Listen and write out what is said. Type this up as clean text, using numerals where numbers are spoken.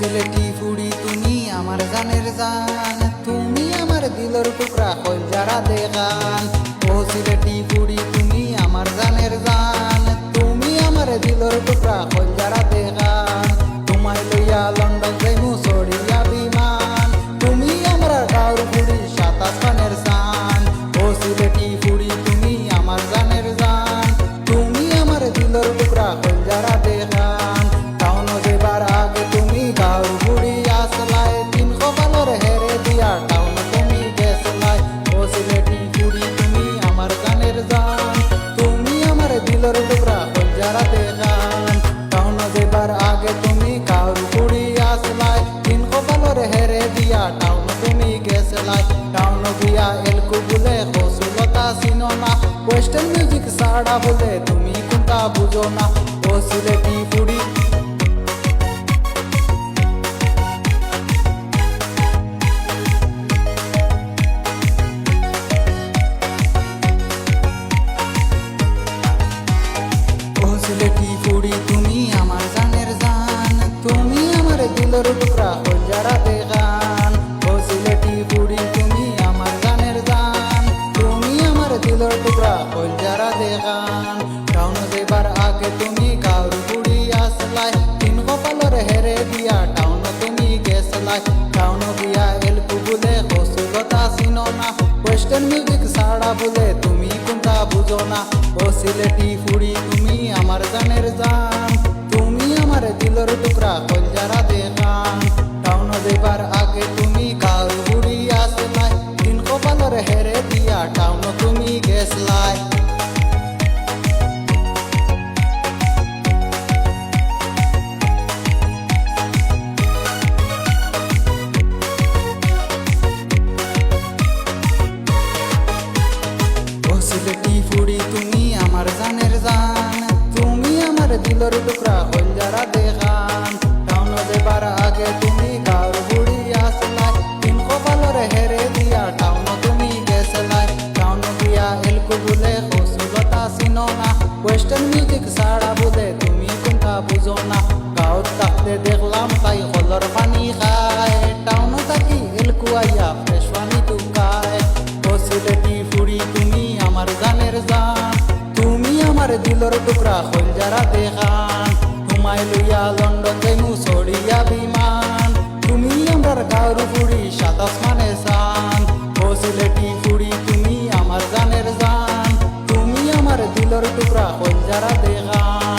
সিলেটি ফুড়ি তুমি আমার জানের জান, তুমি আমার দিলর টুকরা কলজারা দেখান। ও সিলেটি ফুড়ি তুমি আমার জানের জান, তুমি আমার দিলর টুকরা কলজারা দেখান। তোমায় লইয়া লন্ডন যাইমু সরিয়া বিমান, তুমি আমার গাঁর ফুড়ি সাত আসমানের জান। ও সিলেটি ফুড়ি তুমি আমার জানের জান, তুমি আমার দিলর টুকরা কলজারা দেখান। টাউন যেবার আগে তুমি গাঁর ফুড়ি আসলাই, তিন কপালর হেরে দিয়া টাউন তুমি গেছলাই। ও সিলেটি ফুড়ি তুমি আমার জানের জান, তুমি আমার দিলর টুকরা কলজারা দেখান। টাউন যেবার আগে তুমি গাঁর ফুড়ি আসলাই, তিন কপালর হেরে দিয়া টাউন তুমি গেছলাই। টাউন গিয়া এলকু বলে কসুলতা চিনো না, ওয়েস্টার্ন মিউজিক সাড়া বলে তুমি কোনটা বুঝো না। ও সিলেটি ফুড়ি সিলেটি ফুড়ি তুমি আমার জানের জান, তুমি আমার দিলর টুকরা কলজারা দেখান। ও সিলেটি ফুড়ি তুমি আমার জানের জান, তুমি আমার দিলর টুকরা কলজারা দেখান। টাউন যেবার আগে তুমি গাঁর ফুড়ি আসলাই, তিন কপালর হেরে দিয়া টাউন তুমি গেছলাই। টাউন গিয়া এলকু বলে কসুলতা চিনো না, ওয়েস্টার্ন মিউজিক সাড়া বলে তুমি কোনটা বুঝো না। ও সিলেটি ফুড়ি তুমি আমার জানের জান, তুমি আমার দিলর টুকরা কলজারা দেখান। টাউন যেবার আগে তুমি গাঁর ফুড়ি আসলাই, তিন কপালর হেরে দিয়া টাউন তুমি গেছলাই। সিলেটি ফুড়ি তুমি আমার জানের জান, তুমি আমার দিলর টুকরা কলজারা দেখান। টাউন যেবার আগে তুমি গাঁর ফুড়ি আসলাই, তিন কপালর হেরে দিয়া টাউন তুমি গেছলাই। টাউন গিয়া এলকু বলে কসুলতা চিনো না, ওয়েস্টার্ন মিউজিক সাড়া বলে তুমি কোনটা বুঝো না। গাঁৱত থাকতে দেখলাম তাই কলর পানি খায়, টাউন থাকি এলকু আইয়া ফ্রেশ পানি টুকায়। ও সিলেটি ফুড়ি তুমি আমার জানের জান, তুমি আমার দিলর টুকরা কলজারা দেখান। তোমায় লইয়া লন্ডন যাইমু সরিয়া বিমান, তুমি আমার গাঁর ফুড়ি সাত আসমানে জান। ও সিলেটি ফুড়ি তুমি আমার জানের জান, তুমি আমার দিলর টুকরা কলজারা দেখান।